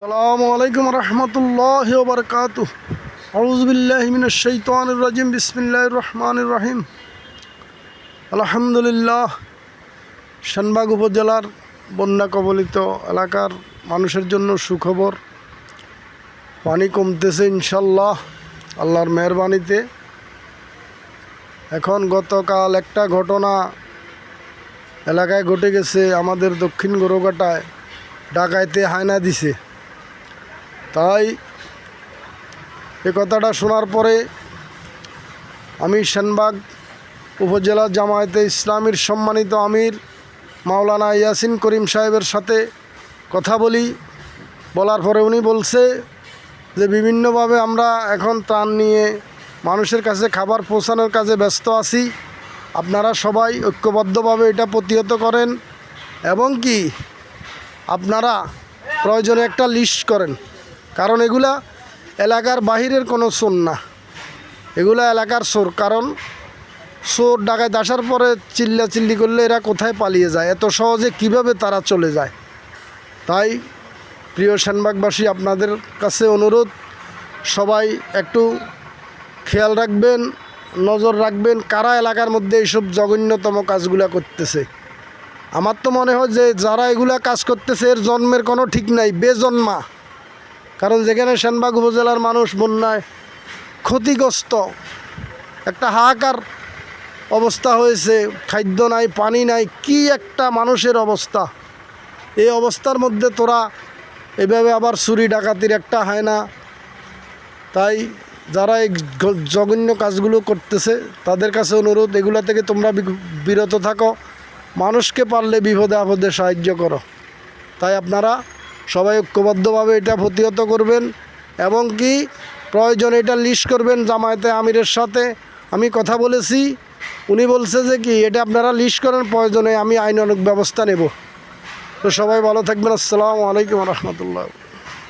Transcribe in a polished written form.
আসসালামু আলাইকুম রহমতুল্লাহি ওয়া বারাকাতুহু। আউযু বিল্লাহি মিনাশ শাইতানির রাজিম। বিসমিল্লাহির রহমানির রহিম। আলহামদুলিল্লাহ। শানবাগ উপজেলার বন্যা কবলিত এলাকার মানুষের জন্য সুখবর, পানি কমতেছে ইনশাল্লাহ আল্লাহর মেহেরবানিতে। এখন গতকাল একটা ঘটনা এলাকায় ঘটে গেছে, আমাদের দক্ষিণ গরুঘাটায় ডাকাইতে হায়না দিছে। তাই এ কথাটা শোনার পরে আমি শানবাগ উপজেলা জামায়াতে ইসলামীর সম্মানিত আমির মাওলানা ইয়াসিন করিম সাহেবের সাথে কথা বলার পরে উনি বলছে যে বিভিন্নভাবে আমরা এখন ত্রাণ নিয়ে মানুষের কাছে খাবার পৌঁছানোর কাজে ব্যস্ত আছি। আপনারা সবাই ঐক্যবদ্ধভাবে এটা প্রতিহত করেন এবং কি আপনারা প্রয়োজনে একটা লিস্ট করেন, কারণ এগুলা এলাকার বাহিরের কোনো চোর না, এগুলা এলাকার চোর। কারণ চোর ডাকাত আসার পরে চিল্লাচিল্লি করলে এরা কোথায় পালিয়ে যায়, এত সহজে কিভাবে তারা চলে যায়। তাই প্রিয় শানবাগবাসী, আপনাদের কাছে অনুরোধ, সবাই একটু খেয়াল রাখবেন, নজর রাখবেন কারা এলাকার মধ্যে এইসব জঘন্যতম কাজগুলা করতেছে। আমার তো মনে হয় যে যারা এগুলা কাজ করতেছে এর জন্মের কোনো ঠিক নাই, বেজন্মা। কারণ যেখানে শানবাগ উপজেলার মানুষ বন্যায় ক্ষতিগ্রস্ত, একটা হাহাকার অবস্থা হয়েছে, খাদ্য নাই, পানি নাই, কি একটা মানুষের অবস্থা। এই অবস্থার মধ্যে তোরা এভাবে আবার চুরি ডাকাতির একটা হয় না। তাই যারা এই জঘন্য কাজগুলো করতেছে তাদের কাছে অনুরোধ, এগুলা থেকে তোমরা বিরত থাকো, মানুষকে পারলে বিপদে আপদে সাহায্য করো। তাই আপনারা সবাই ঐক্যবদ্ধভাবে এটা প্রতিহত করবেন এবং কি প্রয়োজনে এটা লিস্ট করবেন। জামায়াতে আমিরের সাথে আমি কথা বলেছি, উনি বলছে যে কি এটা আপনারা লিস্ট করেন, প্রয়োজনে আমি আইনানুগ ব্যবস্থা নেব। তো সবাই ভালো থাকবেন। আসসালামু আলাইকুম রহমতুল্লাহ।